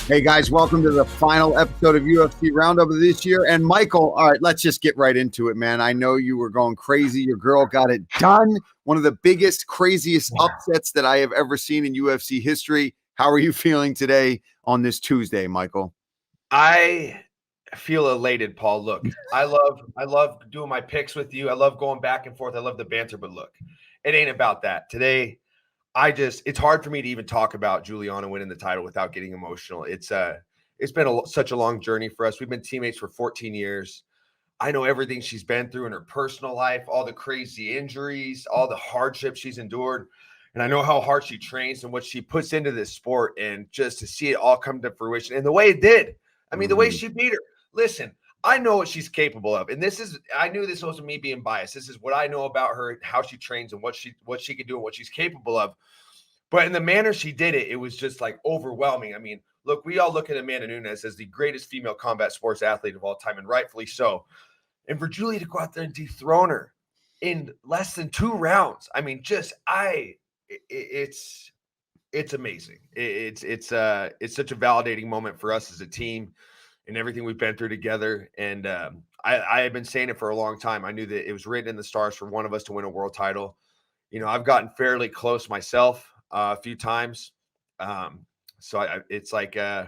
Hey guys, welcome to the final episode of UFC Roundup of this year. And Michael, all right, let's just get right into it, man. I know you were going crazy. Your girl got it done. One of the biggest, craziest upsets that I have ever seen in UFC history. How are you feeling today on this Tuesday, Michael? I feel elated, Paul. Look, I love doing my picks with you. I love going back and forth. I love the banter, but look, it ain't about that. Today, it's hard for me to even talk about Julianna winning the title without getting emotional. It's been such a long journey for us. We've been teammates for 14 years. I know everything she's been through in her personal life, all the crazy injuries, all the hardships she's endured. And I know how hard she trains and what she puts into this sport, and just to see it all come to fruition and the way it did. I mean, the way she beat her. Listen, I know what she's capable of. And I knew this wasn't me being biased. This is what I know about her, how she trains and what she can do and what she's capable of. But in the manner she did it, it was just like overwhelming. I mean, look, we all look at Amanda Nunes as the greatest female combat sports athlete of all time, and rightfully so. And for Julie to go out there and dethrone her in less than 2 rounds, I mean, it's amazing. It's such a validating moment for us as a team and everything we've been through together. And I have been saying it for a long time. I knew that it was written in the stars for one of us to win a world title. You know, I've gotten fairly close myself a few times. It's like I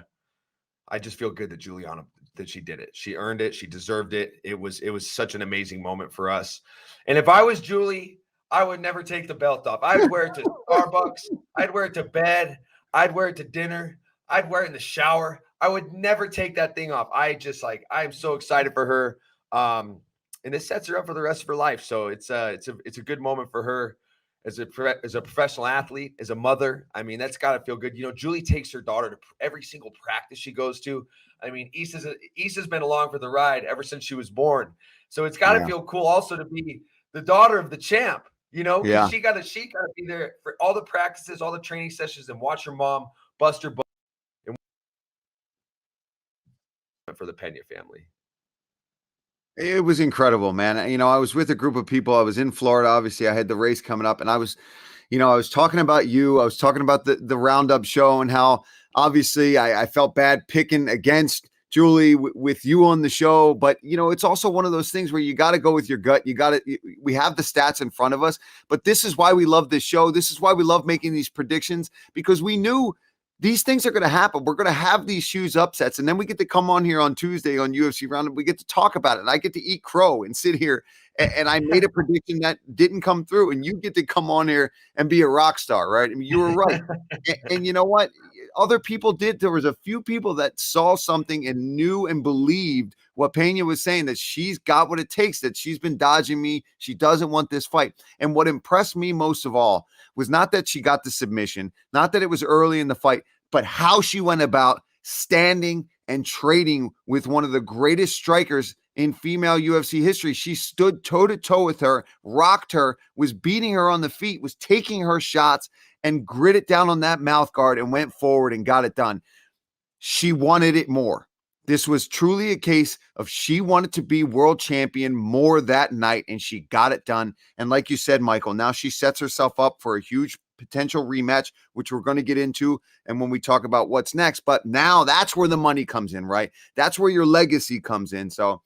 just feel good that Julianna, that she did it. She earned it. She deserved it. It was such an amazing moment for us. And if I was Julie, I would never take the belt off. I'd wear it to Starbucks. I'd wear it to bed. I'd wear it to dinner. I'd wear it in the shower. I would never take that thing off. I'm so excited for her. And it sets her up for the rest of her life. So it's a good moment for her as a professional athlete, as a mother. I mean, that's got to feel good. You know, Julie takes her daughter to every single practice she goes to. I mean, Issa's been along for the ride ever since she was born. So it's got to feel cool also to be the daughter of the champ, you know, because she got to be there for all the practices, all the training sessions, and watch her mom bust her butt for the Pena family. It was incredible, man. You know, I was with a group of people. I was in Florida. Obviously, I had the race coming up, and I was talking about you. I was talking about the Roundup show and how obviously I felt bad picking against Julie with you on the show. But, you know, it's also one of those things where you got to go with your gut. We have the stats in front of us, but this is why we love this show. This is why we love making these predictions, because we knew these things are going to happen. We're going to have these huge upsets. And then we get to come on here on Tuesday on UFC Roundup. We get to talk about it. And I get to eat crow and sit here. And I made a prediction that didn't come through. And you get to come on here and be a rock star, right? I mean, you were right. and you know what? Other people did. There was a few people that saw something and knew and believed what Pena was saying, that she's got what it takes, that she's been dodging me. She doesn't want this fight. And what impressed me most of all was not that she got the submission, not that it was early in the fight, but how she went about standing and trading with one of the greatest strikers in female UFC history. She stood toe-to-toe with her, rocked her, was beating her on the feet, was taking her shots, and gritted down on that mouth guard and went forward and got it done. She wanted it more. This was truly a case of she wanted to be world champion more that night, and she got it done. And like you said, Michael, now she sets herself up for a huge potential rematch, which we're going to get into and when we talk about what's next. But now that's where the money comes in, right? That's where your legacy comes in. So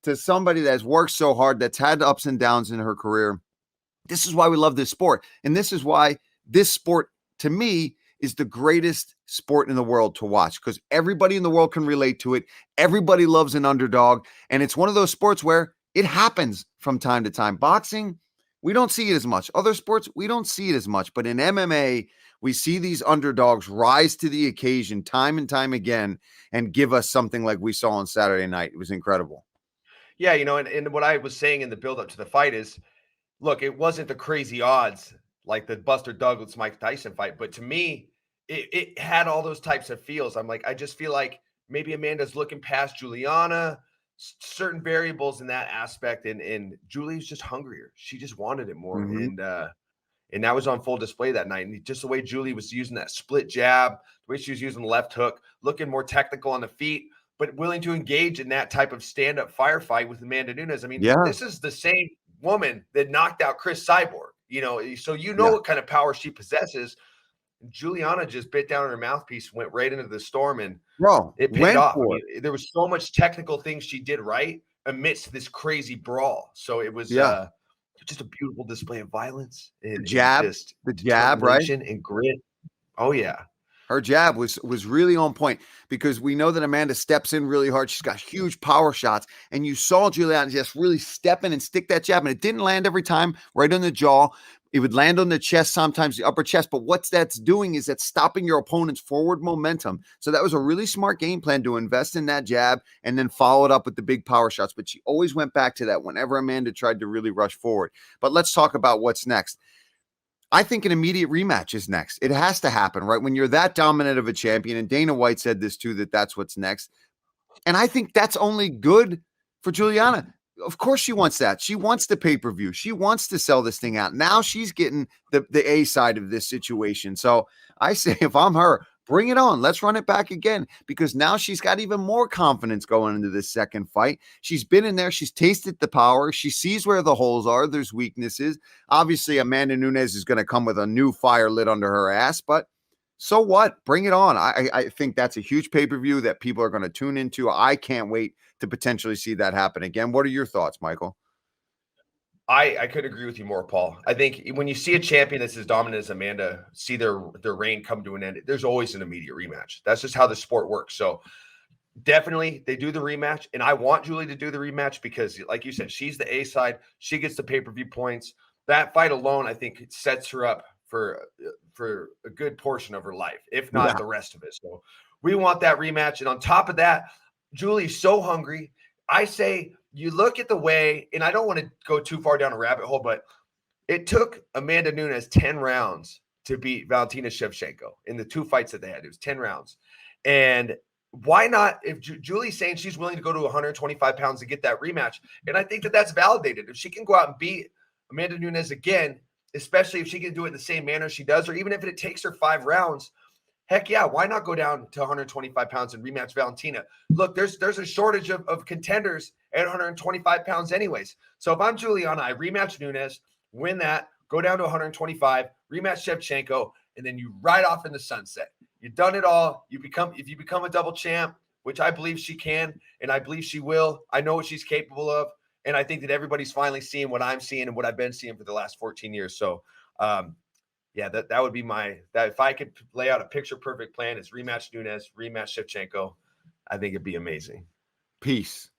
to somebody that's worked so hard, that's had ups and downs in her career, this is why we love this sport. And this is why this sport, to me, is the greatest sport in the world to watch, because everybody in the world can relate to it. Everybody loves an underdog. And it's one of those sports where it happens from time to time. Boxing, we don't see it as much. Other sports, we don't see it as much. But in MMA, we see these underdogs rise to the occasion time and time again and give us something like we saw on Saturday night. It was incredible. Yeah, you know, and what I was saying in the build-up to the fight is, look, it wasn't the crazy odds like the Buster Douglas Mike Tyson fight, but to me, it had all those types of feels. I'm like, I just feel like maybe Amanda's looking past Julianna, certain variables in that aspect, and Julie's just hungrier. She just wanted it more, and that was on full display that night. And just the way Julie was using that split jab, the way she was using the left hook, looking more technical on the feet, but willing to engage in that type of stand-up firefight with Amanda Nunes. I mean, this is the same woman that knocked out Chris Cyborg, you know, so what kind of power she possesses. Julianna just bit down on her mouthpiece, went right into the storm, and Bro, it paid went off. I for mean, there was so much technical things she did right amidst this crazy brawl. So it was Yeah. just a beautiful display of violence and Jab, just the jab, right? determination and grit. Oh, yeah. Her jab was really on point, because we know that Amanda steps in really hard. She's got huge power shots, and you saw Julianna just really step in and stick that jab, and it didn't land every time right on the jaw. It would land on the chest, sometimes the upper chest, but what that's doing is that's stopping your opponent's forward momentum. So that was a really smart game plan to invest in that jab and then follow it up with the big power shots. But she always went back to that whenever Amanda tried to really rush forward. But let's talk about what's next. I think an immediate rematch is next. It has to happen, right? When you're that dominant of a champion, and Dana White said this too, that's what's next. And I think that's only good for Julianna. Of course she wants that. She wants the pay-per-view. She wants to sell this thing out. Now she's getting the A side of this situation. So I say, if I'm her, bring it on. Let's run it back again, because now she's got even more confidence going into this second fight. She's been in there. She's tasted the power. She sees where the holes are. There's weaknesses. Obviously, Amanda Nunes is going to come with a new fire lit under her ass, but so what? Bring it on. I think that's a huge pay-per-view that people are going to tune into. I can't wait to potentially see that happen again. What are your thoughts, Michael? I could agree with you more, Paul. I think when you see a champion that's as dominant as Amanda see their reign come to an end, there's always an immediate rematch. That's just how the sport works. So definitely they do the rematch, and I want Julie to do the rematch because, like you said, she's the A side. She gets the pay-per-view points. That fight alone, I think, sets her up for a good portion of her life, if not the rest of it. So we want that rematch. And on top of that, Julie's so hungry. I say you look at the way, and I don't want to go too far down a rabbit hole, but it took Amanda Nunes 10 rounds to beat Valentina Shevchenko in the two fights that they had. It was 10 rounds. And why not, if Julie's saying she's willing to go to 125 pounds to get that rematch, and I think that that's validated. If she can go out and beat Amanda Nunes again, especially if she can do it in the same manner she does, or even if it takes her 5 rounds, heck yeah, why not go down to 125 pounds and rematch Valentina? Look, there's a shortage of contenders at 125 pounds anyways. So if I'm Julianna, I rematch Nunes, win that, go down to 125, rematch Shevchenko, and then you ride off in the sunset. You've done it all. If you become a double champ, which I believe she can, and I believe she will, I know what she's capable of. And I think that everybody's finally seeing what I'm seeing and what I've been seeing for the last 14 years. So, yeah, that would be that if I could lay out a picture perfect plan, is rematch Nunes, rematch Shevchenko. I think it'd be amazing. Peace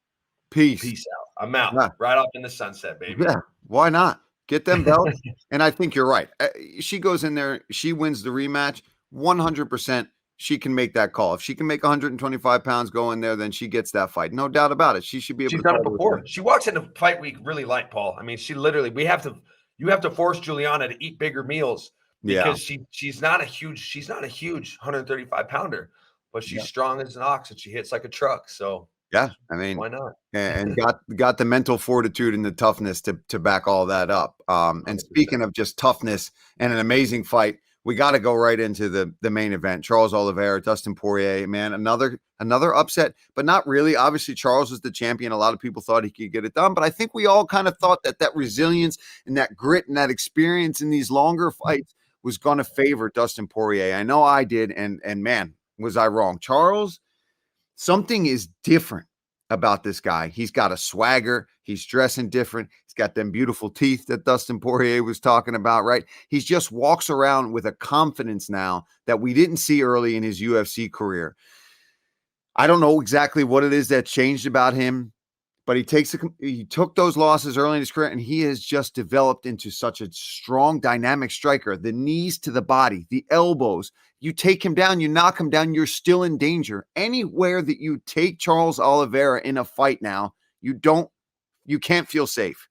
out. I'm out. Yeah. Right off in the sunset, baby. Yeah, why not? Get them belts. And I think you're right. She goes in there, she wins the rematch 100%. She can make that call. If she can make 125 pounds go in there, then she gets that fight. No doubt about it. She should be able She's to done it before. She walks in a fight we really like, Paul. I mean, she literally, you have to force Julianna to eat bigger meals because she's not a huge 135 pounder, but she's strong as an ox and she hits like a truck. So yeah, I mean, why not? And got the mental fortitude and the toughness to back all that up. And speaking of just toughness and an amazing fight, we got to go right into the main event. Charles Oliveira, Dustin Poirier, man, another upset, but not really. Obviously, Charles was the champion. A lot of people thought he could get it done, but I think we all kind of thought that resilience and that grit and that experience in these longer fights was going to favor Dustin Poirier. I know I did, and man, was I wrong. Charles, something is different about this guy. He's got a swagger. He's dressing different. He's got them beautiful teeth that Dustin Poirier was talking about, right? He just walks around with a confidence now that we didn't see early in his UFC career. I don't know exactly what it is that changed about him, but he took those losses early in his career, and he has just developed into such a strong, dynamic striker. The knees to the body, the elbows. You take him down, you knock him down, you're still in danger. Anywhere that you take Charles Oliveira in a fight now, you can't feel safe.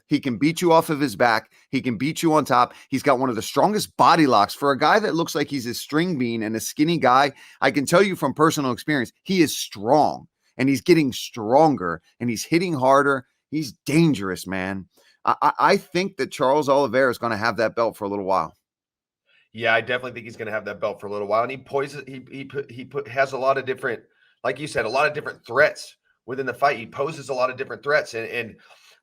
He can beat you off of his back. He can beat you on top. He's got one of the strongest body locks for a guy that looks like he's a string bean and a skinny guy. I can tell you from personal experience, he is strong and he's getting stronger and he's hitting harder. He's dangerous, man. I think that Charles Oliveira is going to have that belt for a little while. Yeah, I definitely think he's going to have that belt for a little while. And he has a lot of different, like you said, a lot of different threats within the fight. He poses a lot of different threats and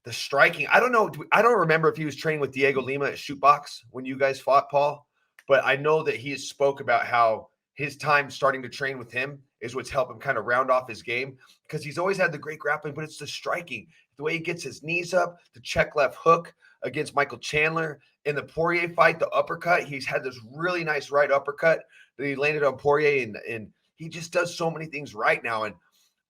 the striking. I don't know. I don't remember if he was training with Diego Lima at Shootbox when you guys fought, Paul. but I know that he has spoke about how his time starting to train with him is what's helped him kind of round off his game, because he's always had the great grappling, but it's the striking, the way he gets his knees up, the check left hook against Michael Chandler. In the Poirier fight, the uppercut, he's had this really nice right uppercut that he landed on Poirier, and he just does so many things right now. And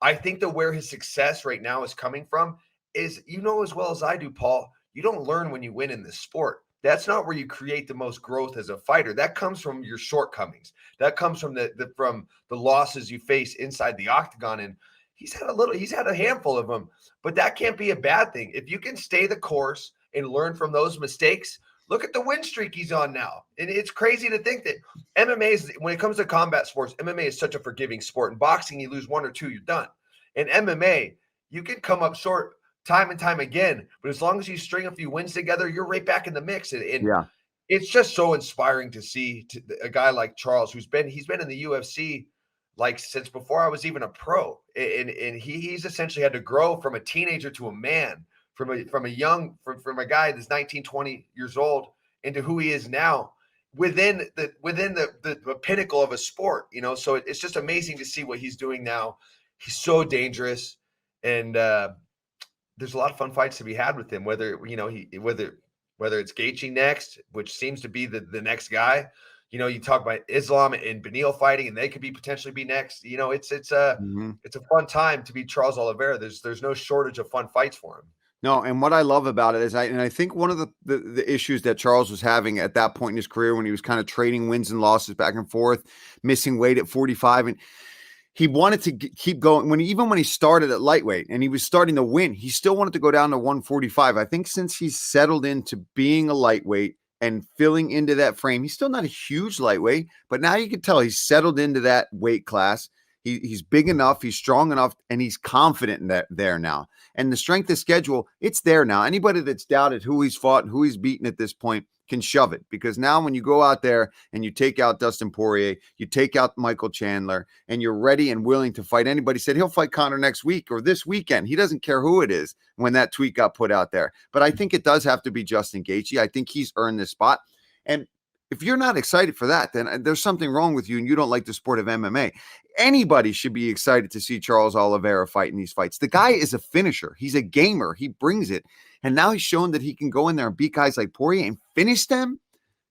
I think that where his success right now is coming from is, you know as well as I do, Paul, you don't learn when you win in this sport. That's not where you create the most growth as a fighter. That comes from your shortcomings. That comes from the losses you face inside the octagon. And he's had a handful of them, but that can't be a bad thing. If you can stay the course and learn from those mistakes, look at the win streak he's on now. And it's crazy to think that MMA is, when it comes to combat sports, MMA is such a forgiving sport. In boxing, you lose one or two, you're done. In MMA, you can come up short time and time again, but as long as you string a few wins together, you're right back in the mix. And Yeah. it's just so inspiring to see a guy like Charles, he's been in the UFC like since before I was even a pro. And he's essentially had to grow from a teenager to a man, from a guy that's 19, 20 years old into who he is now within the pinnacle of a sport, you know? So it's just amazing to see what he's doing now. He's so dangerous, and there's a lot of fun fights to be had with him, whether it's Gaethje next, which seems to be the next guy. You know, you talk about Islam and Beneil fighting, and they could potentially be next. You know, it's a fun time to be Charles Oliveira. There's no shortage of fun fights for him. No, and what I love about it is I think one of the issues that Charles was having at that point in his career, when he was kind of trading wins and losses back and forth, missing weight at 45, and he wanted to keep going. Even when he started at lightweight and he was starting to win, he still wanted to go down to 145. I think since he's settled into being a lightweight and filling into that frame, he's still not a huge lightweight, but now you can tell he's settled into that weight class. He's big enough, he's strong enough, and he's confident in that there now. And the strength of schedule, it's there now. Anybody that's doubted who he's fought and who he's beaten at this point can shove it, because now when you go out there and you take out Dustin Poirier, you take out Michael Chandler, and you're ready and willing to fight anybody. Said he'll fight Conor next week or this weekend. He doesn't care who it is when that tweet got put out there. But I think it does have to be Justin Gaethje. I think he's earned this spot. And if you're not excited for that, then there's something wrong with you and you don't like the sport of MMA. Anybody should be excited to see Charles Oliveira fight in these fights. The guy is a finisher. He's a gamer. He brings it. And now he's shown that he can go in there and beat guys like Poirier and finish them.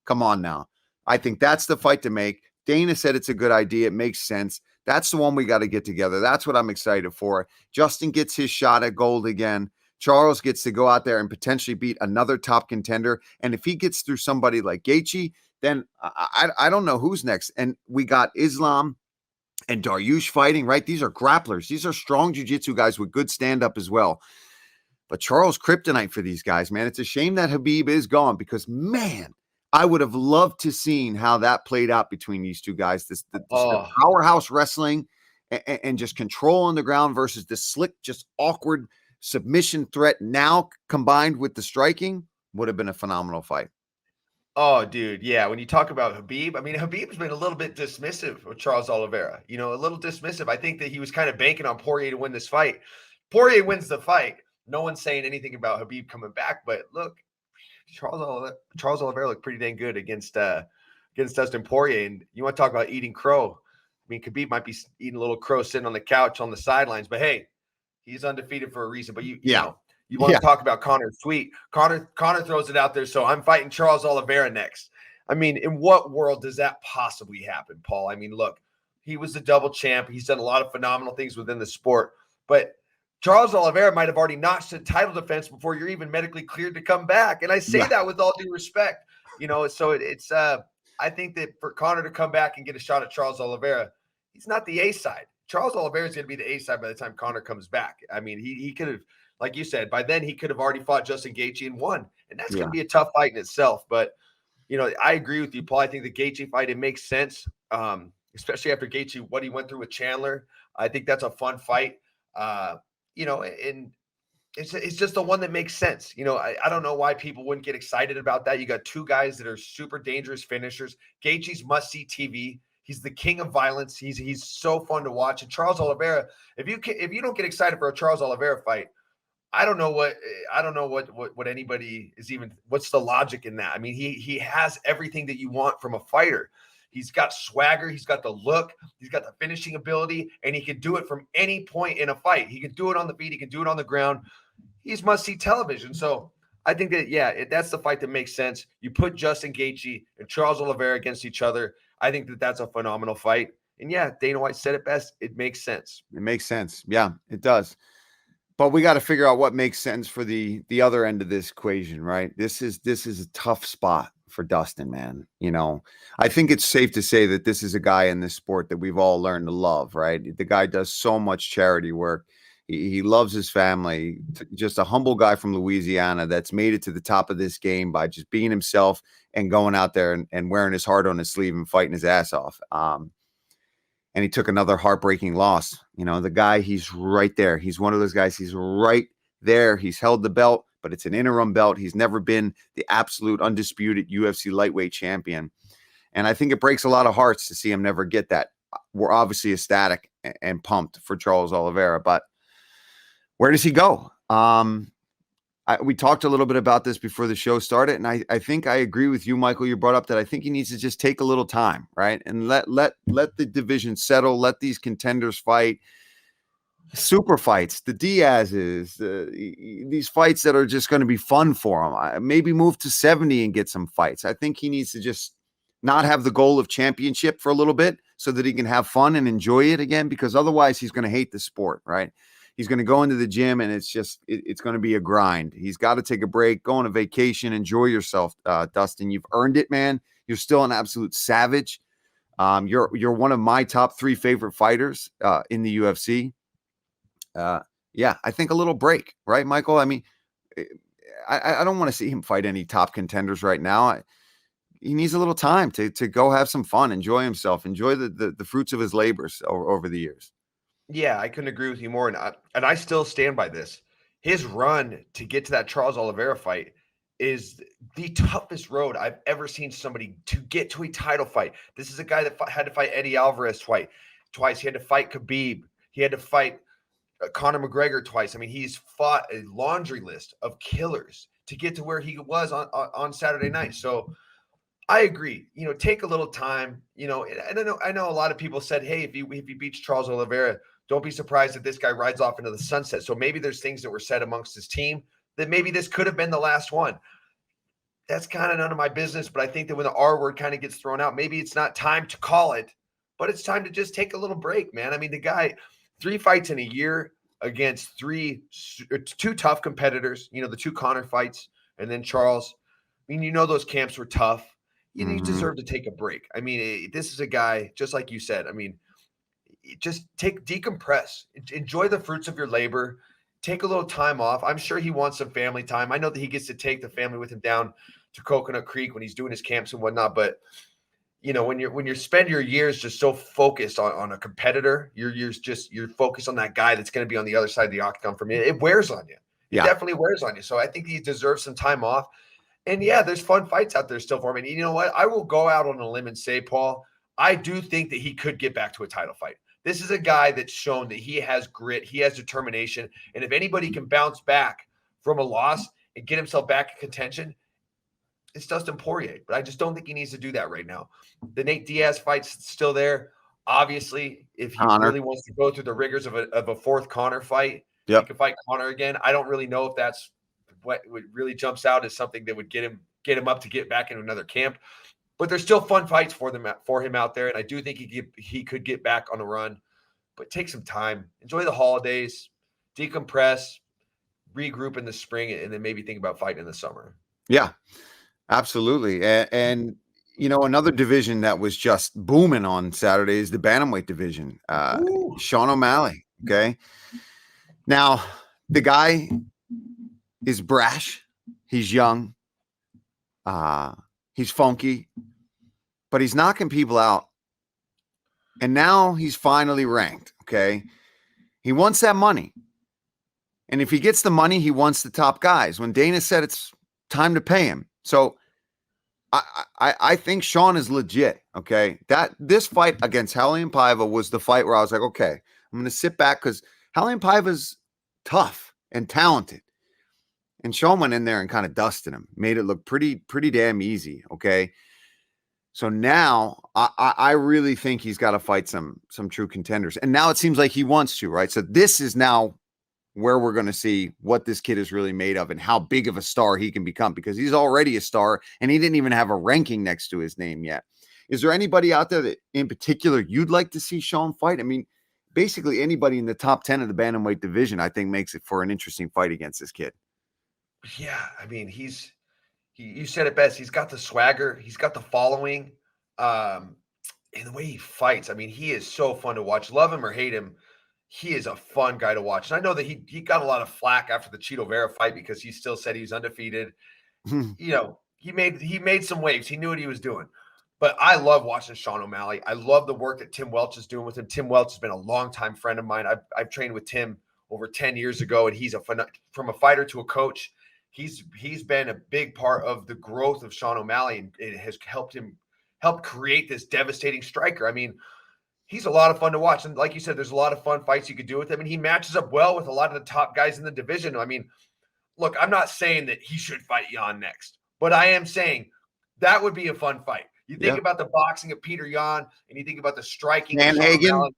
Come on now. I think that's the fight to make. Dana said it's a good idea. It makes sense. That's the one we got to get together. That's what I'm excited for. Justin gets his shot at gold again. Charles gets to go out there and potentially beat another top contender. And if he gets through somebody like Gaethje, then I don't know who's next. And we got Islam and Dariush fighting, right? These are grapplers. These are strong jiu-jitsu guys with good stand-up as well. But Charles, kryptonite for these guys, man. It's a shame that Khabib is gone, because, man, I would have loved to seen how that played out between these two guys. This powerhouse wrestling and just control on the ground versus the slick, just awkward submission threat now combined with the striking would have been a phenomenal fight. Oh, dude. Yeah. When you talk about Khabib, I mean, Khabib's been a little bit dismissive of Charles Oliveira, a little dismissive. I think that he was kind of banking on Poirier to win this fight. Poirier wins the fight. No one's saying anything about Khabib coming back, but look, Charles Oliveira looked pretty dang good against Dustin Poirier. And you want to talk about eating crow. I mean, Khabib might be eating a little crow sitting on the couch on the sidelines, but hey, he's undefeated for a reason. But you want to talk about Conor's tweet. Conor throws it out there. So I'm fighting Charles Oliveira next. I mean, in what world does that possibly happen, Paul? I mean, look, he was the double champ. He's done a lot of phenomenal things within the sport, but Charles Oliveira might have already notched a title defense before you're even medically cleared to come back. And I say that with all due respect, so it's I think that for Conor to come back and get a shot at Charles Oliveira, he's not the A side. Charles Oliveira is going to be the A side by the time Conor comes back. I mean, he could have, like you said, by then he could have already fought Justin Gaethje and won. And that's going to be a tough fight in itself. But, I agree with you, Paul. I think the Gaethje fight, it makes sense, especially after Gaethje, what he went through with Chandler. I think that's a fun fight. And it's just the one that makes sense. I don't know why people wouldn't get excited about that. You got two guys that are super dangerous finishers. Gaethje's must-see TV. He's the king of violence. He's so fun to watch. And Charles Oliveira, if you don't get excited for a Charles Oliveira fight, I don't know what anybody is even. What's the logic in that? I mean, he has everything that you want from a fighter. He's got swagger, he's got the look, he's got the finishing ability, and he can do it from any point in a fight. He can do it on the feet, he can do it on the ground. He's must-see television. So I think that that's the fight that makes sense. You put Justin Gaethje and Charles Oliveira against each other. I think that that's a phenomenal fight. And yeah, Dana White said it best. It makes sense. It makes sense. Yeah, it does. But we got to figure out what makes sense for the other end of this equation, right? This is a tough spot for Dustin, man. You know, I think it's safe to say that this is a guy in this sport that we've all learned to love, right? The guy does so much charity work. He loves his family. Just a humble guy from Louisiana that's made it to the top of this game by just being himself and going out there and wearing his heart on his sleeve and fighting his ass off. And he took another heartbreaking loss. You know, the guy, he's right there. He's one of those guys. He's right there. He's held the belt, but it's an interim belt. He's never been the absolute undisputed UFC lightweight champion. And I think it breaks a lot of hearts to see him never get that. We're obviously ecstatic and pumped for Charles Oliveira, but where does he go? We talked a little bit about this before the show started, and I think I agree with you, Michael. You brought up that I think he needs to just take a little time, right? And let the division settle, let these contenders fight. Super fights, the Diaz's, these fights that are just going to be fun for him. Maybe move to 70 and get some fights. I think he needs to just not have the goal of championship for a little bit so that he can have fun and enjoy it again, because otherwise he's going to hate the sport, right? He's going to go into the gym and it's going to be a grind. He's got to take a break, go on a vacation, enjoy yourself, Dustin. You've earned it, man. You're still an absolute savage. You're one of my top 3 favorite fighters in the UFC. Yeah, I think a little break, right, Michael? I mean, I don't want to see him fight any top contenders right now. He needs a little time to go have some fun, enjoy himself, enjoy the fruits of his labors over the years. Yeah, I couldn't agree with you more. And I still stand by this. His run to get to that Charles Oliveira fight is the toughest road I've ever seen somebody to get to a title fight. This is a guy that had to fight Eddie Alvarez twice. He had to fight Khabib. He had to fight Conor McGregor twice. I mean, he's fought a laundry list of killers to get to where he was on Saturday night. So I agree. You know, take a little time. You know, and I know a lot of people said, hey, if he beats Charles Oliveira, don't be surprised if this guy rides off into the sunset. So maybe there's things that were said amongst his team that maybe this could have been the last one. That's kind of none of my business, but I think that when the R word kind of gets thrown out, maybe it's not time to call it, but it's time to just take a little break, man. I mean, the guy, 3 fights in a year against 2 tough competitors, you know, the 2 Conor fights, and then Charles. I mean, you know, those camps were tough. You deserve to take a break. I mean, this is a guy, just like you said, I mean, just decompress, enjoy the fruits of your labor, take a little time off. I'm sure he wants some family time. I know that he gets to take the family with him down to Coconut Creek when he's doing his camps and whatnot. But you know, when you spend your years just so focused on a competitor, you're focused on that guy that's going to be on the other side of the octagon for me. It wears on you. It definitely wears on you. So I think he deserves some time off. And yeah, there's fun fights out there still for him. And you know what? I will go out on a limb and say, Paul, I do think that he could get back to a title fight. This is a guy that's shown that he has grit, he has determination. And if anybody can bounce back from a loss and get himself back in contention, it's Dustin Poirier. But I just don't think he needs to do that right now. The Nate Diaz fight's still there. Obviously, if he really wants to go through the rigors of a 4th Conor fight, he can fight Conor again. I don't really know if that's what really jumps out as something that would get him up to get back into another camp. But there's still fun fights for him out there, and I do think he could get back on a run. But take some time, enjoy the holidays, decompress, regroup in the spring, and then maybe think about fighting in the summer. Yeah, absolutely. And you know, another division that was just booming on Saturday is the Bantamweight division. Sean O'Malley. Okay, now the guy is brash. He's young. He's funky, but he's knocking people out. And now he's finally ranked, okay? He wants that money. And if he gets the money, he wants the top guys. When Dana said it's time to pay him. So I think Sean is legit, okay? This fight against Raulian Paiva was the fight where I was like, okay, I'm going to sit back because Raulian Paiva's tough. and talented. And Sean went in there and kind of dusted him, made it look pretty damn easy. Okay. So now I really think he's got to fight some true contenders. And now it seems like he wants to, right? So this is now where we're going to see what this kid is really made of and how big of a star he can become, because he's already a star and he didn't even have a ranking next to his name yet. Is there anybody out there that in particular you'd like to see Sean fight? I mean, basically anybody in the top 10 of the bantamweight division, I think, makes it for an interesting fight against this kid. Yeah, I mean, you said it best. He's got the swagger, he's got the following, and the way he fights. I mean, he is so fun to watch. Love him or hate him, he is a fun guy to watch. And I know that he got a lot of flack after the Cheeto Vera fight because he still said he was undefeated. You know, he made some waves. He knew what he was doing. But I love watching Sean O'Malley. I love the work that Tim Welch is doing with him. Tim Welch has been a longtime friend of mine. I've trained with Tim over 10 years ago, and he's from a fighter to a coach. He's been a big part of the growth of Sean O'Malley, and it has helped create this devastating striker. I mean, he's a lot of fun to watch. And like you said, there's a lot of fun fights you could do with him. And he matches up well with a lot of the top guys in the division. I mean, look, I'm not saying that he should fight Jan next, but I am saying that would be a fun fight. You think about the boxing of Peter Yan, and you think about the striking of Sandhagen.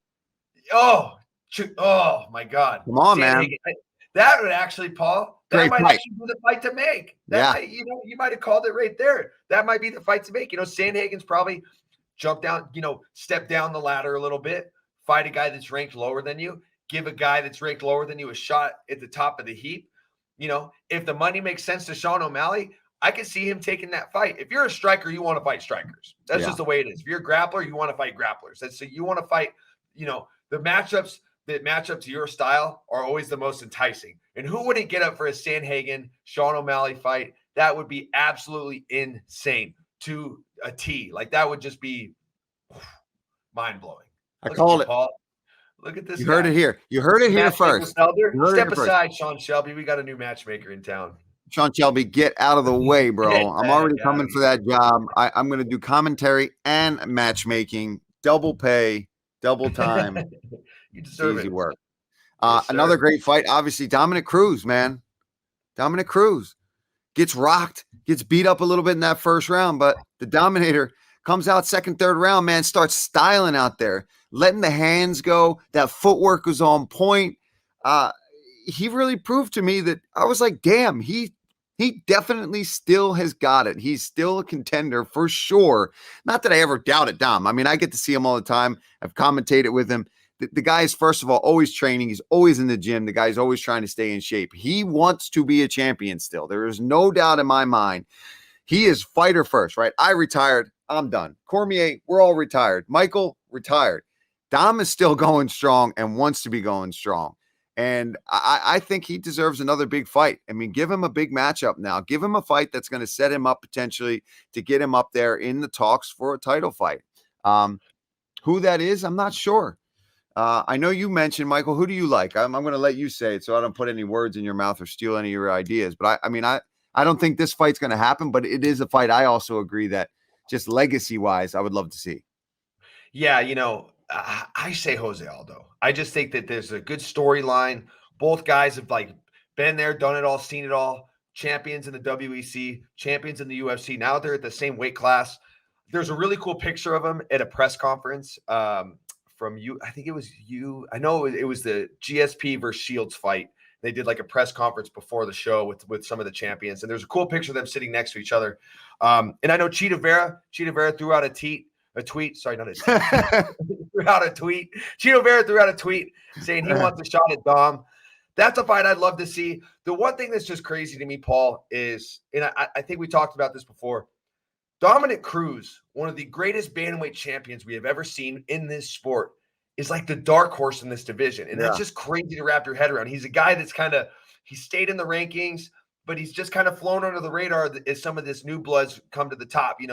Oh my God. Come on, Sandhagen. man. That would actually, Paul, that Great might fight. actually be the fight to make. You might have called it right there. That might be the fight to make. Sandhagen's probably jump down, step down the ladder a little bit, fight a guy that's ranked lower than you, give a guy that's ranked lower than you a shot at the top of the heap. If the money makes sense to Sean O'Malley, I can see him taking that fight. If you're a striker, you want to fight strikers. That's just the way it is. If you're a grappler, you want to fight grapplers. So you want to fight, the matchups that match up to your style are always the most enticing. And who wouldn't get up for a Sandhagen, Sean O'Malley fight? That would be absolutely insane to a T. Like, that would just be mind-blowing. I called it. Paul. Look at this. You heard it here. You heard it here first. Step aside, Sean Shelby. We got a new matchmaker in town. Sean Shelby, get out of the way, bro. I'm already coming for that job. I'm going to do commentary and matchmaking, double pay, double time. You deserve easy it. work. Another great fight, obviously, Dominick Cruz, man. Dominick Cruz gets rocked, gets beat up a little bit in that first round, but the Dominator comes out second, third round, man, starts styling out there, letting the hands go. That footwork was on point. He really proved to me that I was like, damn, he definitely still has got it. He's still a contender for sure. Not that I ever doubted Dom. I mean, I get to see him all the time. I've commentated with him. The guy is, first of all, always training. He's always in the gym. The guy's always trying to stay in shape. He wants to be a champion still. There is no doubt in my mind. He is fighter first, right? I retired. I'm done. Cormier, we're all retired. Michael, retired. Dom is still going strong and wants to be going strong. And I think he deserves another big fight. I mean, give him a big matchup now. Give him a fight that's going to set him up potentially to get him up there in the talks for a title fight. Who that is, I'm not sure. I know you mentioned, Michael, who do you like? I'm going to let you say it so I don't put any words in your mouth or steal any of your ideas. But I don't think this fight's going to happen, but it is a fight I also agree that just legacy-wise, I would love to see. Yeah, I say Jose Aldo. I just think that there's a good storyline. Both guys have been there, done it all, seen it all. Champions in the WEC, champions in the UFC. Now they're at the same weight class. There's a really cool picture of them at a press conference from you. I think it was you. I know it was the GSP versus Shields fight. They did a press conference before the show with some of the champions. And there's a cool picture of them sitting next to each other. And I know Cheetah Vera threw out a tweet. Sorry, not a tweet. threw out a tweet. Cheeto Vera threw out a tweet saying he wants a shot at Dom. That's a fight I'd love to see. The one thing that's just crazy to me, Paul, is, and I think we talked about this before, Dominick Cruz, one of the greatest bantamweight champions we have ever seen in this sport, is like the dark horse in this division. And that's just crazy to wrap your head around. He's a guy that's he stayed in the rankings, but he's just kind of flown under the radar as some of this new bloods come to the top, the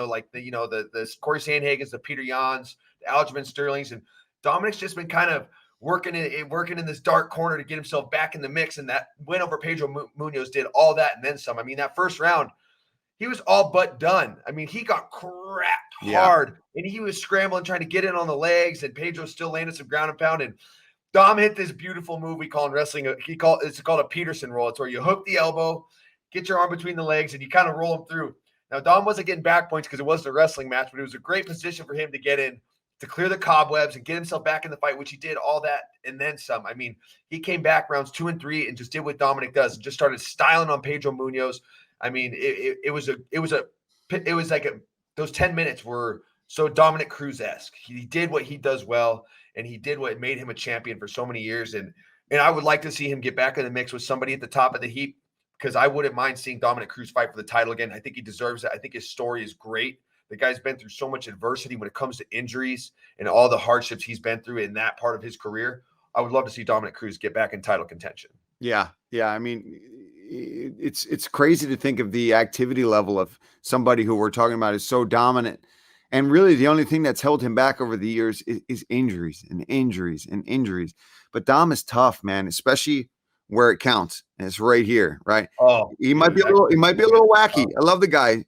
Corey Sandhagens, the Peter Yans, the Aljamain Sterlings. And Dominick's just been kind of working in this dark corner to get himself back in the mix. And that win over Pedro Munoz did all that and then some. I mean, that first round, he was all but done. I mean, he got cracked hard, and he was scrambling, trying to get in on the legs, and Pedro still landed some ground and pound. And Dom hit this beautiful move we call in wrestling. It's called a Peterson roll. It's where you hook the elbow, get your arm between the legs, and you kind of roll him through. Now, Dom wasn't getting back points because it wasn't a wrestling match, but it was a great position for him to get in, to clear the cobwebs and get himself back in the fight, which he did all that and then some. I mean, he came back rounds 2 and 3 and just did what Dominick does and just started styling on Pedro Munoz. I mean, those 10 minutes were so Dominick Cruz-esque. He did what he does well, and he did what made him a champion for so many years. And I would like to see him get back in the mix with somebody at the top of the heap, because I wouldn't mind seeing Dominick Cruz fight for the title again. I think he deserves it. I think his story is great. The guy's been through so much adversity when it comes to injuries and all the hardships he's been through in that part of his career. I would love to see Dominick Cruz get back in title contention. Yeah. I mean, it's crazy to think of the activity level of somebody who we're talking about is so dominant. And really the only thing that's held him back over the years is injuries and injuries and injuries. But Dom is tough, man, especially where it counts. And it's right here, right? Oh, he might be a little wacky. I love the guy.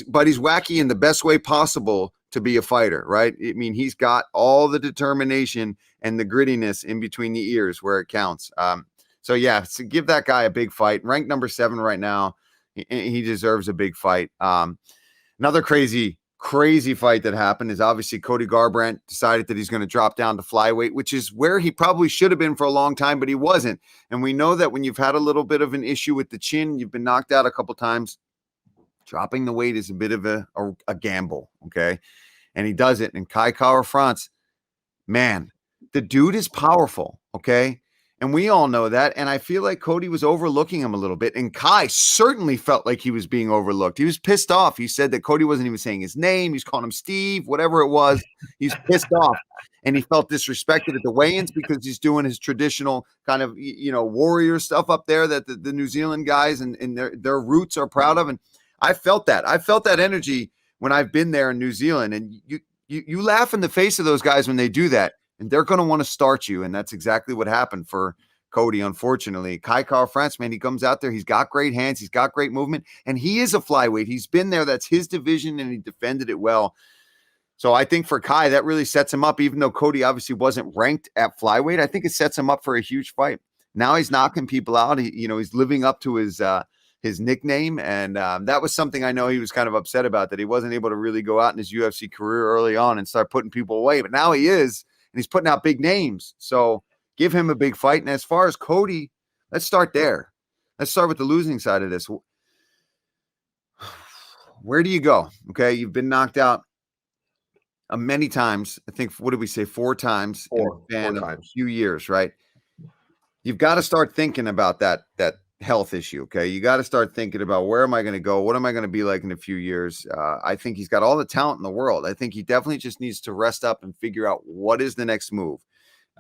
But he's wacky in the best way possible to be a fighter, right? I mean, he's got all the determination and the grittiness in between the ears where it counts. So give that guy a big fight. Ranked number 7 right now. He deserves a big fight. Another crazy fight that happened is obviously Cody Garbrandt decided that he's going to drop down to flyweight, which is where he probably should have been for a long time, but he wasn't. And we know that when you've had a little bit of an issue with the chin, you've been knocked out a couple times, dropping the weight is a bit of a gamble, okay? And he does it. And Kai Kara-France, man, the dude is powerful, okay? And we all know that. And I feel like Cody was overlooking him a little bit. And Kai certainly felt like he was being overlooked. He was pissed off. He said that Cody wasn't even saying his name. He's calling him Steve, whatever it was. He's pissed off. And he felt disrespected at the weigh-ins because he's doing his traditional kind of, warrior stuff up there that the New Zealand guys and their roots are proud of. And I felt that. I felt that energy when I've been there in New Zealand. And you laugh in the face of those guys when they do that. And they're going to want to start you. And that's exactly what happened for Cody, unfortunately. Kai Kara-France, man, he comes out there. He's got great hands. He's got great movement. And he is a flyweight. He's been there. That's his division, and he defended it well. So I think for Kai, that really sets him up, even though Cody obviously wasn't ranked at flyweight. I think it sets him up for a huge fight. Now he's knocking people out. He's living up to his nickname. And that was something I know he was kind of upset about, that he wasn't able to really go out in his UFC career early on and start putting people away. But now he is. And he's putting out big names. So give him a big fight. And as far as Cody, let's start there. Let's start with the losing side of this. Where do you go? Okay, you've been knocked out many times. I think, what did we say? 4 times in a few years, right? You've got to start thinking about that health issue, okay? You got to start thinking about, where am I going to go? What am I going to be like in a few years? I think he's got all the talent in the world. I think he definitely just needs to rest up and figure out what is the next move.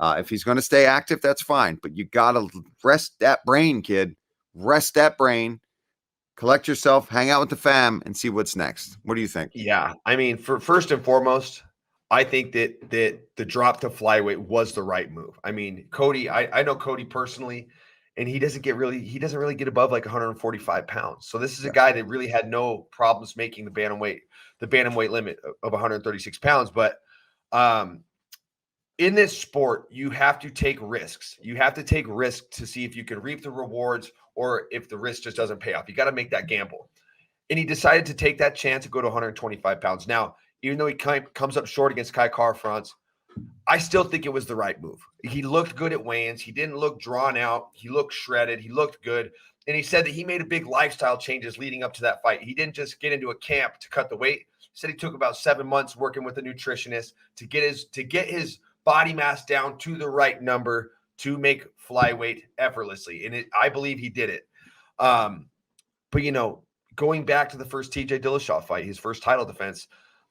If he's going to stay active, that's fine. But you got to rest that brain, kid. Rest that brain. Collect yourself, hang out with the fam, and see what's next. What do you think? Yeah, I mean, for first and foremost, I think that the drop to flyweight was the right move. I mean, Cody, I know Cody personally, and he doesn't really get above like 145 pounds. So this is a guy that really had no problems making the bantamweight limit of 136 pounds. But in this sport, you have to take risks. You have to take risks to see if you can reap the rewards or if the risk just doesn't pay off. You got to make that gamble. And he decided to take that chance to go to 125 pounds. Now, even though he comes up short against Kai Kara-France, I still think it was the right move. He looked good at weigh-ins. He didn't look drawn out. He looked shredded. He looked good. And he said that he made a big lifestyle changes leading up to that fight. He didn't just get into a camp to cut the weight. He said he took about 7 months working with a nutritionist to get his body mass down to the right number to make flyweight effortlessly. And I believe he did it. But, going back to the first TJ Dillashaw fight, his first title defense,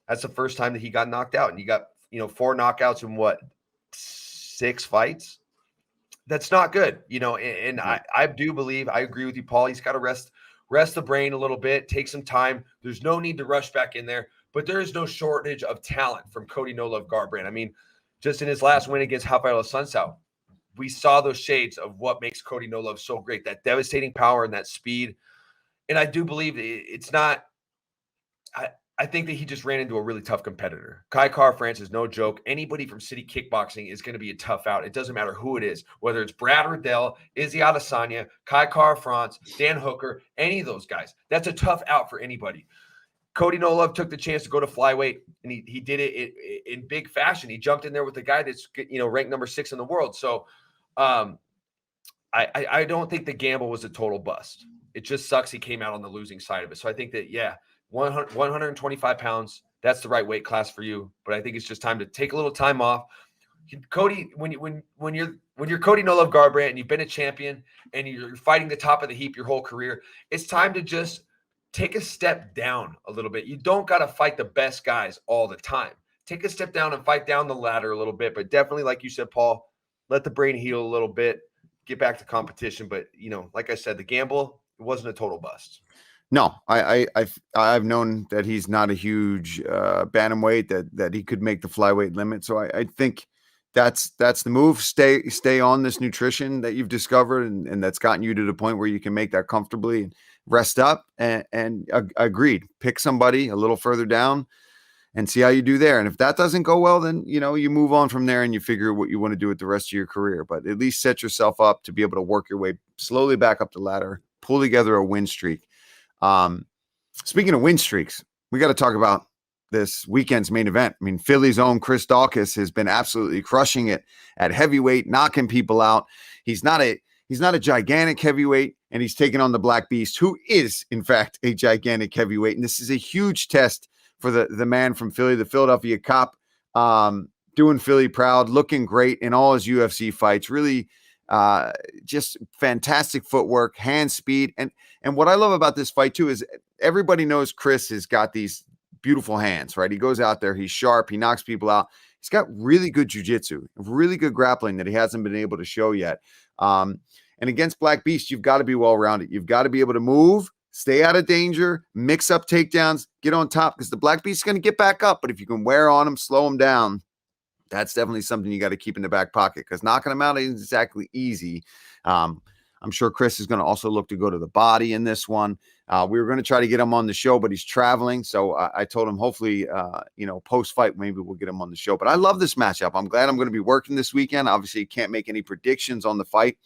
that's the first time that he got knocked out. And you got, 4 knockouts in 6 fights? That's not good, and I do believe, I agree with you, Paul. He's got to rest the brain a little bit, take some time. There's no need to rush back in there, but there is no shortage of talent from Cody No Love Garbrandt. I mean, just in his last win against Rafael Sunsao, we saw those shades of what makes Cody No Love so great, that devastating power and that speed. And I do believe it's not – I I think that he just ran into a really tough competitor. Kai Kara-France is no joke. Anybody from City Kickboxing is going to be a tough out. It doesn't matter who it is, whether it's Brad Riddell, Izzy Adesanya, Kai Kara-France, Dan Hooker, any of those guys. That's a tough out for anybody. Cody No Love took the chance to go to flyweight, and he did it in big fashion. He jumped in there with the guy that's ranked number 6 in the world. So I don't think the gamble was a total bust. It just sucks he came out on the losing side of it. So I think that 125 pounds, that's the right weight class for you. But I think it's just time to take a little time off. Cody, when you're Cody No Love Garbrandt and you've been a champion and you're fighting the top of the heap your whole career, it's time to just take a step down a little bit. You don't got to fight the best guys all the time. Take a step down and fight down the ladder a little bit. But definitely, like you said, Paul, let the brain heal a little bit, get back to competition. But, like I said, the gamble, it wasn't a total bust. No, I've known that he's not a huge bantamweight, that he could make the flyweight limit. So I think that's the move. Stay on this nutrition that you've discovered and that's gotten you to the point where you can make that comfortably and rest up. And agreed, pick somebody a little further down and see how you do there. And if that doesn't go well, then you move on from there and you figure what you want to do with the rest of your career. But at least set yourself up to be able to work your way slowly back up the ladder, pull together a win streak. Speaking of win streaks, we got to talk about this weekend's main event. I mean, Philly's own Chris Daukaus has been absolutely crushing it at heavyweight, knocking people out. He's not a gigantic heavyweight, and he's taking on the Black Beast, who is in fact a gigantic heavyweight. And this is a huge test for the man from Philly, the Philadelphia Cop, doing Philly proud, looking great in all his UFC fights. Really, just fantastic footwork, hand speed. And what I love about this fight too is everybody knows Chris has got these beautiful hands, right? He goes out there, he's sharp, he knocks people out. He's got really good jiu-jitsu, really good grappling that he hasn't been able to show yet. And against Black Beast, you've got to be well-rounded. You've got to be able to move, stay out of danger, mix up takedowns, get on top, because the Black Beast is going to get back up. But if you can wear on him, slow him down, that's definitely something you got to keep in the back pocket, because knocking him out isn't exactly easy. I'm sure Chris is going to also look to go to the body in this one. We were going to try to get him on the show, but he's traveling. So I told him hopefully, post-fight, maybe we'll get him on the show. But I love this matchup. I'm glad I'm going to be working this weekend. Obviously, can't make any predictions on the fight,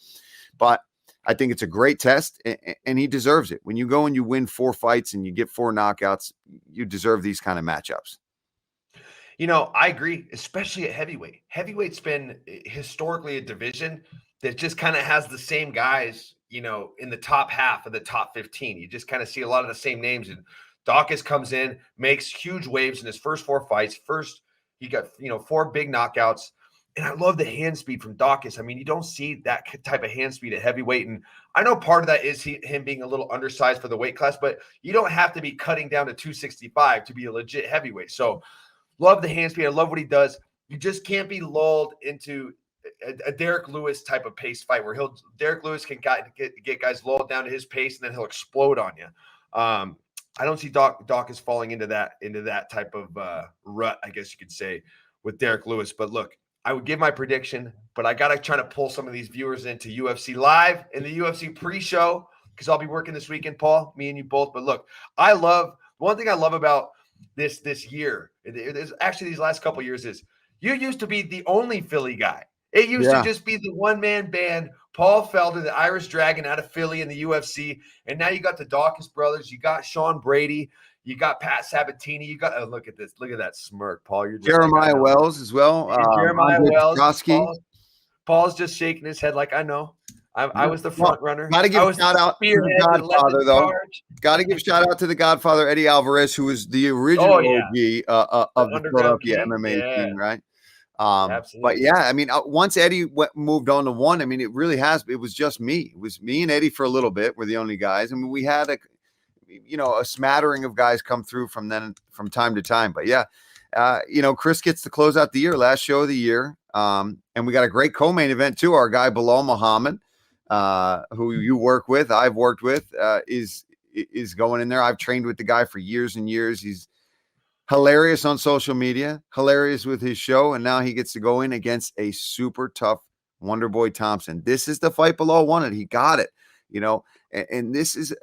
but I think it's a great test, and he deserves it. When you go and you win 4 fights and you get 4 knockouts, you deserve these kind of matchups. I agree, especially at heavyweight. Heavyweight's been historically a division that just kind of has the same guys, in the top half of the top 15. You just kind of see a lot of the same names. And Daukaus comes in, makes huge waves in his first 4 fights. First, he got, 4 big knockouts. And I love the hand speed from Daukaus. I mean, you don't see that type of hand speed at heavyweight. And I know part of that is him being a little undersized for the weight class, but you don't have to be cutting down to 265 to be a legit heavyweight. So love the hand speed. I love what he does. You just can't be lulled into a Derek Lewis type of pace fight where Derek Lewis can get guys lulled down to his pace and then he'll explode on you. I don't see Daukaus falling into that type of rut, I guess you could say, with Derek Lewis. But look, I would give my prediction, but I got to try to pull some of these viewers into UFC Live and the UFC pre-show, because I'll be working this weekend, Paul, me and you both. But look, one thing I love about this year, there's actually these last couple of years, is you used to be the only Philly guy. It used to just be the one-man band, Paul Felder, the Irish Dragon out of Philly in the UFC. And now you got the Daukaus brothers. You got Sean Brady. You got Pat Sabatini. You got look at this. Look at that smirk, Paul. You're just Jeremiah Wells as well. Jeremiah Wells. Paul's just shaking his head like, I know. I was the front runner. Got to give a shout out to the Godfather, though. Got to give a shout out to the Godfather, Eddie Alvarez, who was the original OG of the Philadelphia MMA team, right? But yeah, I mean, once Eddie moved on to one, I mean, it was just me. It was me and Eddie for a little bit. We're the only guys. I mean, we had a smattering of guys come through from time to time. But yeah, Chris gets to close out the year, last show of the year. And we got a great co-main event too. Our guy Bilal Muhammad, who you work with, I've worked with, is going in there. I've trained with the guy for years and years. He's hilarious on social media, hilarious with his show, and now he gets to go in against a super tough Wonder Boy Thompson. This is the fight Bilal wanted. He got it, and this is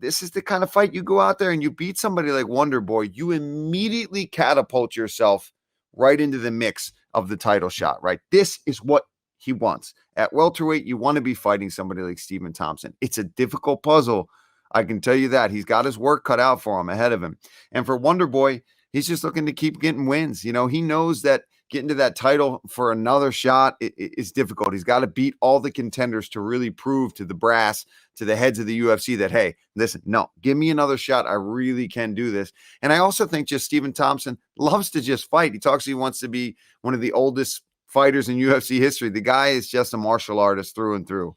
this is the kind of fight you go out there and you beat somebody like Wonder Boy, you immediately catapult yourself right into the mix of the title shot, right? This is what he wants. At welterweight, you want to be fighting somebody like Stephen Thompson. It's a difficult puzzle. I can tell you that. He's got his work cut out for him ahead of him. And for Wonder Boy, he's just looking to keep getting wins. You know, he knows that getting to that title for another shot is difficult. He's got to beat all the contenders to really prove to the brass, to the heads of the UFC that, hey, listen, no, give me another shot. I really can do this. And I also think just Stephen Thompson loves to just fight. He talks, he wants to be one of the oldest fighters in UFC history. The guy is just a martial artist through and through.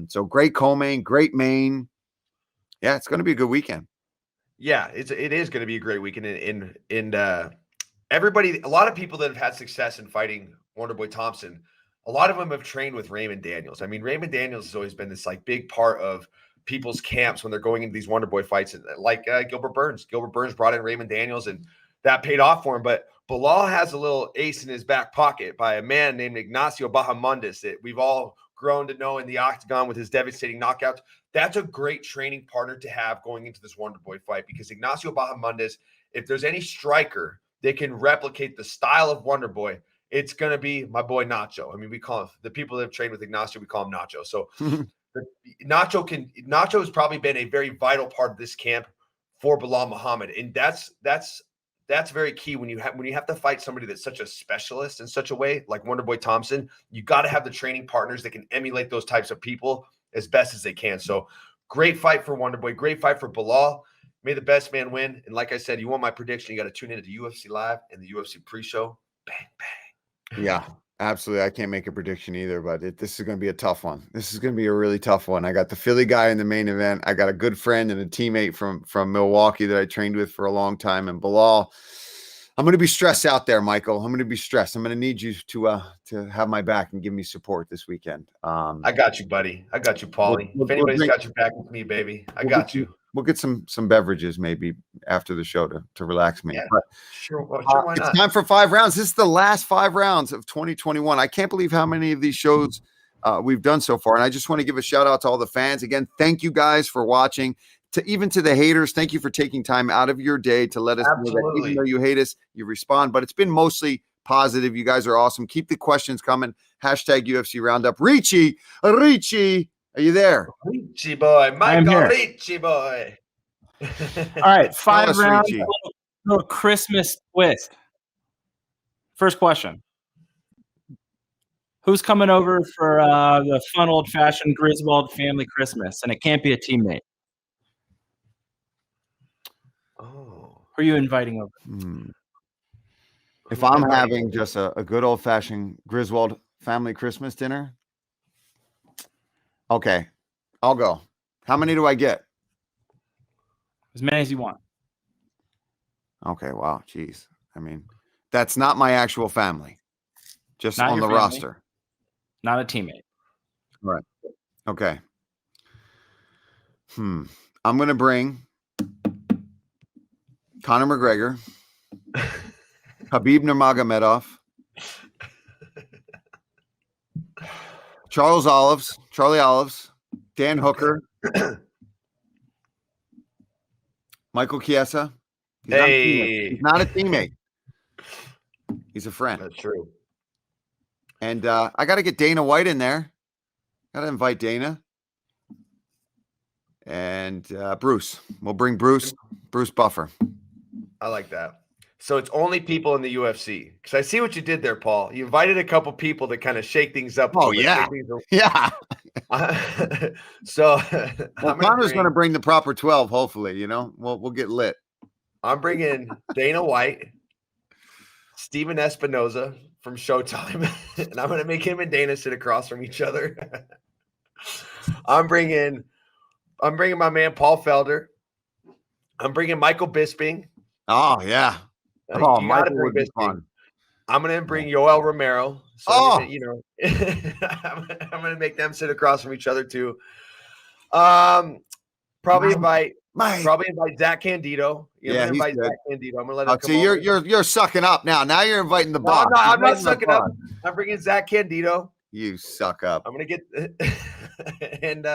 So great co-main, great main. Yeah, it's going to be a good weekend. Yeah, it is going to be a great weekend. And everybody, a lot of people that have had success in fighting Wonderboy Thompson, a lot of them have trained with Raymond Daniels. I mean, Raymond Daniels has always been this like big part of people's camps when they're going into these Wonderboy fights, like Gilbert Burns. Gilbert Burns brought in Raymond Daniels, and that paid off for him. But Bilal has a little ace in his back pocket by a man named Ignacio Bahamondes that we've all grown to know in the octagon with his devastating knockouts. That's a great training partner to have going into this Wonderboy fight, because Ignacio Bahamondes, if there's any striker that can replicate the style of Wonderboy, it's going to be my boy Nacho. I mean, we call him, the people that have trained with Ignacio, we call him Nacho. So Nacho has probably been a very vital part of this camp for Bilal Muhammad. And that's very key when you have to fight somebody that's such a specialist in such a way like Wonderboy Thompson. You got to have the training partners that can emulate those types of people as best as they can. So great fight for Wonderboy, great fight for Bilal. May the best man win. And like I said, you want my prediction, you got to tune into UFC Live and the UFC pre-show. Bang, bang. Yeah, absolutely. I can't make a prediction either, but this is going to be a tough one. This is going to be a really tough one. I got the Philly guy in the main event. I got a good friend and a teammate from Milwaukee that I trained with for a long time. And Bilal, I'm going to be stressed out there, Michael. I'm going to be stressed. I'm going to need you to have my back and give me support this weekend. I got you, buddy. I got you, Paulie. If anybody's got your back with me, baby, I got you. We'll get some beverages maybe after the show to relax me. Yeah, but, sure, why not? It's time for 5 rounds. This is the last 5 rounds of 2021. I can't believe how many of these shows we've done so far. And I just want to give a shout out to all the fans. Again, thank you guys for watching. Even to the haters, thank you for taking time out of your day to let us know that even though you hate us, you respond. But it's been mostly positive. You guys are awesome. Keep the questions coming. Hashtag UFC Roundup. Ricci, are you there? Ricci boy, Michael Ricci boy. All right, 5 rounds, a little Christmas twist. First question. Who's coming over for the fun old-fashioned Griswold family Christmas? And it can't be a teammate. Oh. Who are you inviting over? If I'm having just a good old-fashioned Griswold family Christmas dinner, okay, I'll go. How many do I get? As many as you want. Okay, wow, geez. I mean, that's not my actual family. Just Not on the your family. roster. Not a teammate. Right. Okay. I'm going to bring Conor McGregor, Khabib Nurmagomedov, Charlie Olives, Dan Hooker, Michael Chiesa. He's not a teammate. He's a friend. That's true. And I got to get Dana White in there. Got to invite Dana. And Bruce. We'll bring Bruce Buffer. I like that. So it's only people in the UFC. Because I see what you did there, Paul. You invited a couple people to kind of shake things up. Oh, yeah. Yeah. So Connor's going to bring the proper 12, hopefully. You know, we'll get lit. I'm bringing Dana White, Steven Espinoza from Showtime, and I'm going to make him and Dana sit across from each other. I'm bringing my man Paul Felder. I'm bringing Michael Bisping. Oh yeah. Oh, Michael would be fun. I'm going to bring Yoel Romero. So I'm going to make them sit across from each other too. Probably invite Zach Candido. Yeah, he's good. Zach Candido. I'm going to let him come see, over. you're sucking up now. Now you're inviting the boss. No, I'm not sucking up. I'm bringing Zach Candido. You suck up. I'm going to get and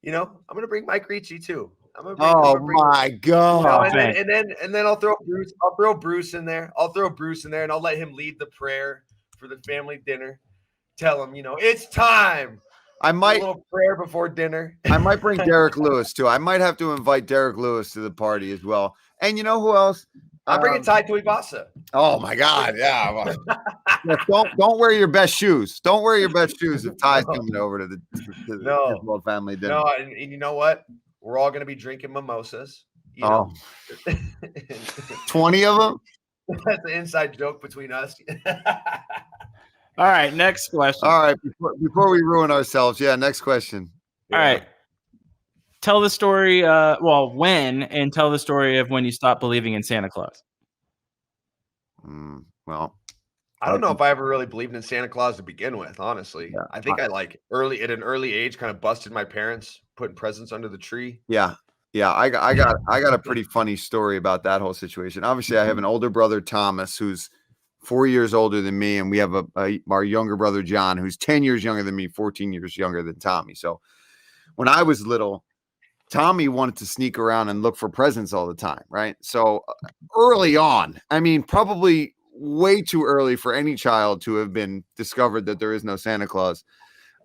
I'm going to bring Mike Ricci too. Oh my God! And then I'll throw Bruce. I'll throw Bruce in there. And I'll let him lead the prayer for the family dinner. Tell him, it's time. I might a little prayer before dinner. I might bring Derek Lewis too. I might have to invite Derek Lewis to the party as well. And you know who else? I'm bringing Tai Tuivasa. Oh my God! Yeah. Don't wear your best shoes. Don't wear your best shoes if Ty's coming over to the Griswold family dinner. No, and you know what? We're all going to be drinking mimosas. 20 of them? That's an inside joke between us. All right, next question. All right, before we ruin ourselves, next question. All right. Tell the story, and tell the story of when you stopped believing in Santa Claus. Well, I don't know if I ever really believed in Santa Claus to begin with, honestly. Yeah. I think I at an early age kind of busted my parents putting presents under the tree. Yeah. I got a pretty funny story about that whole situation. Obviously, I have an older brother, Thomas, who's 4 years older than me, and we have our younger brother, John, who's 10 years younger than me, 14 years younger than Tommy. So when I was little, Tommy wanted to sneak around and look for presents all the time, right? So early on, I mean, probably way too early for any child to have been discovered that there is no Santa Claus.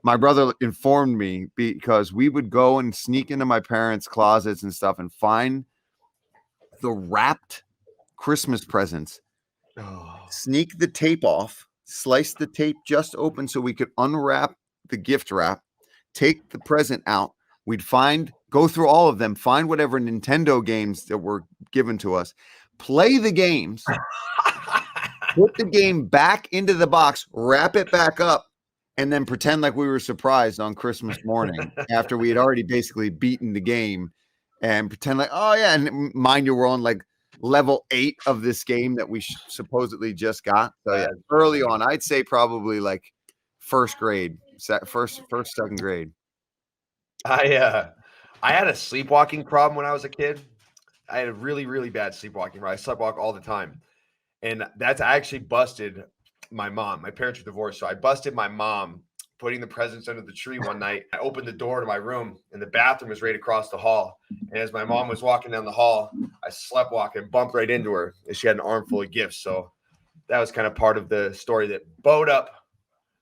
My brother informed me because we would go and sneak into my parents' closets and stuff and find the wrapped Christmas presents, sneak the tape off, slice the tape just open so we could unwrap the gift wrap, take the present out. We'd go through all of them, find whatever Nintendo games that were given to us, play the games, put the game back into the box, wrap it back up, and then pretend like we were surprised on Christmas morning after we had already basically beaten the game, and pretend like, oh yeah, and mind you, we're on like level 8 of this game that we supposedly just got. So yeah, early on, I'd say probably like first grade, second grade. I had a sleepwalking problem when I was a kid. I had a really, really bad sleepwalking problem. I sleptwalk all the time. And I actually busted my mom. My parents were divorced. So I busted my mom putting the presents under the tree one night. I opened the door to my room and the bathroom was right across the hall. And as my mom was walking down the hall, I sleptwalked and bumped right into her. And she had an armful of gifts. So that was kind of part of the story that bowed up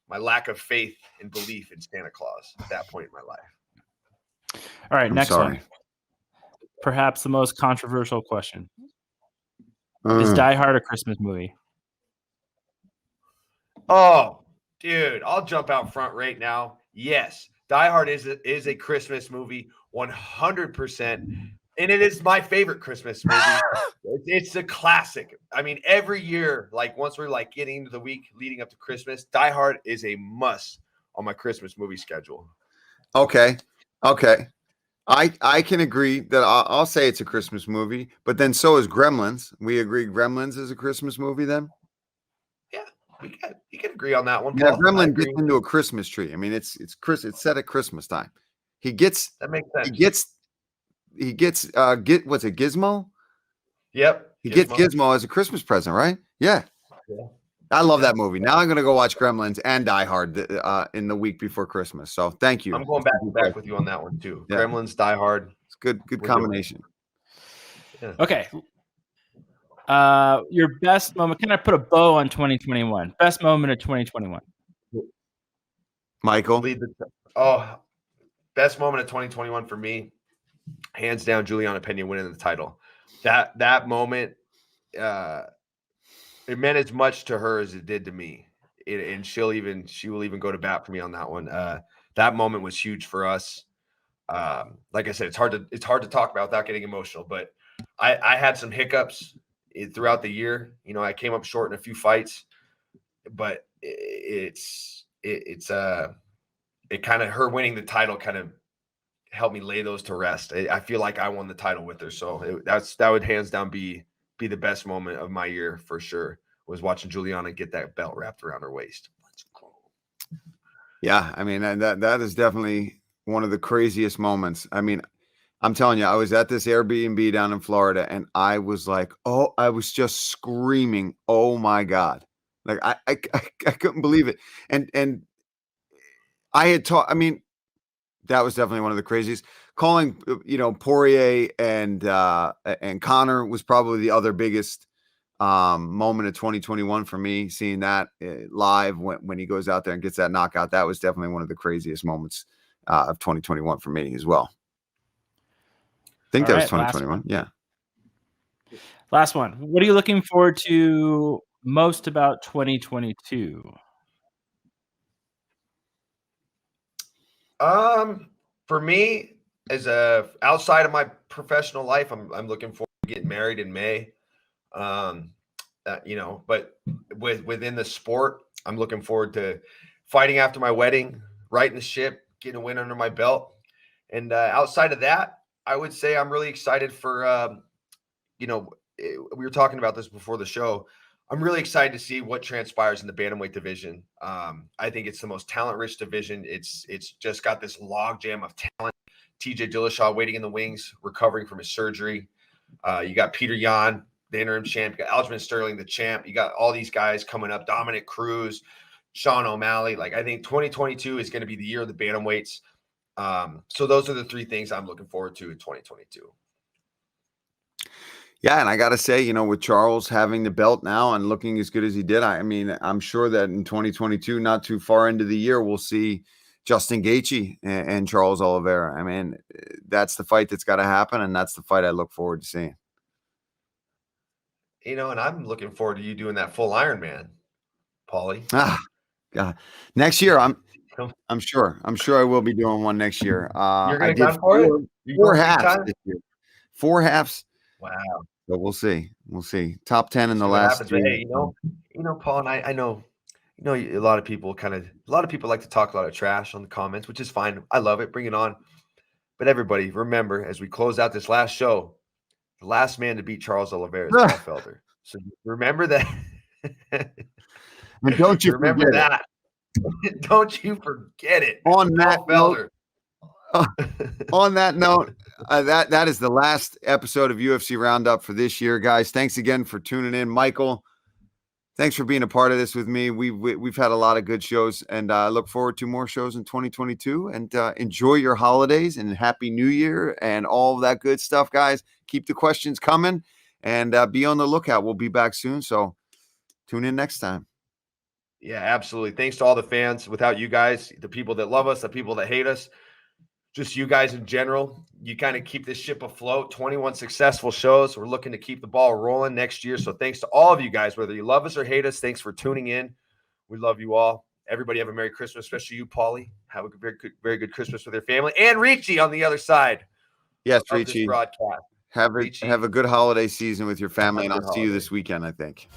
my lack of faith and belief in Santa Claus at that point in my life. All right, next one. Perhaps the most controversial question. Is Die Hard a Christmas movie? Oh, dude, I'll jump out front right now. Yes, Die Hard is a Christmas movie, 100%. And it is my favorite Christmas movie. It's a classic. I mean, every year, like once we're like getting into the week leading up to Christmas, Die Hard is a must on my Christmas movie schedule. Okay. I can agree that I'll say it's a Christmas movie, but then so is Gremlins. We agree Gremlins is a Christmas movie then? Yeah, you can agree on that one. Yeah, Gremlin gets into a Christmas tree. I mean, it's set at Christmas time. That makes sense. He gets what's it, Gizmo? Yep. He gets Gizmo as a Christmas present, right? Yeah. I love that movie. Now I'm going to go watch Gremlins and Die Hard in the week before Christmas. So thank you. I'm going back with you on that one too. Yeah. Gremlins, Die Hard. It's good combination. Yeah. Okay. Your best moment. Can I put a bow on 2021? Best moment of 2021. Michael. Best moment of 2021 for me, hands down, Julianna Peña winning the title. That moment, it meant as much to her as it did to me. And she will even go to bat for me on that one. That moment was huge for us. Like I said, it's hard to talk about without getting emotional, but I had some hiccups throughout the year. You know, I came up short in a few fights, but it kind of, her winning the title kind of helped me lay those to rest. I feel like I won the title with her. So that would hands down be the best moment of my year for sure, was watching Julianna get that belt wrapped around her waist. Let's go. Yeah, I mean, that is definitely one of the craziest moments. I mean, I'm telling you, I was at this Airbnb down in Florida and I was like, I was just screaming, oh my God. Like I couldn't believe it. And I had taught, I mean, That was definitely one of the craziest. Calling, Poirier and Connor was probably the other biggest moment of 2021 for me. Seeing that live when he goes out there and gets that knockout, that was definitely one of the craziest moments of 2021 for me as well. I think that was 2021. Yeah. Last one. What are you looking forward to most about 2022? For me, as outside of my professional life, I'm looking forward to getting married in May. But within the sport, I'm looking forward to fighting after my wedding, righting the ship, getting a win under my belt. And outside of that, I would say I'm really excited for, we were talking about this before the show. I'm really excited to see what transpires in the bantamweight division. I think it's the most talent-rich division. It's just got this logjam of talent. TJ Dillashaw waiting in the wings, recovering from his surgery. You got Peter Yan, the interim champ. You got Aljamain Sterling, the champ. You got all these guys coming up. Dominick Cruz, Sean O'Malley. Like, I think 2022 is going to be the year of the bantamweights. So those are the three things I'm looking forward to in 2022. Yeah, and I got to say, with Charles having the belt now and looking as good as he did, I mean, I'm sure that in 2022, not too far into the year, we'll see Justin Gaethje and Charles Oliveira. I mean, that's the fight that's got to happen, and that's the fight I look forward to seeing. And I'm looking forward to you doing that full Ironman, Paulie. God. Next year, I'm sure I will be doing one next year. You're I going did for four halves this year. 4 halves. Wow. So we'll see. Top 10 in the last 3. Hey, Paul, and I know, a lot of people like to talk a lot of trash on the comments, which is fine. I love it. Bring it on. But everybody, remember, as we close out this last show, the last man to beat Charles Oliveira is Paul Felder. So remember that. And don't you remember that. Don't you forget it. On that Felder. On that note, that is the last episode of UFC Roundup for this year, guys. Thanks again for tuning in, Michael. Thanks for being a part of this with me. We've had a lot of good shows, and I look forward to more shows in 2022. And enjoy your holidays and Happy New Year and all of that good stuff, guys. Keep the questions coming and be on the lookout. We'll be back soon, so tune in next time. Yeah, absolutely. Thanks to all the fans. Without you guys, the people that love us, the people that hate us, just you guys in general, you kind of keep this ship afloat. 21 successful shows. We're looking to keep the ball rolling next year. So thanks to all of you guys, whether you love us or hate us, thanks for tuning in. We love you all. Everybody have a Merry Christmas, especially you, Paulie. Have a very good Christmas with your family. And Richie on the other side. Yes, Richie. Broadcast. Have a good holiday season with your family, and I'll see you this weekend, I think.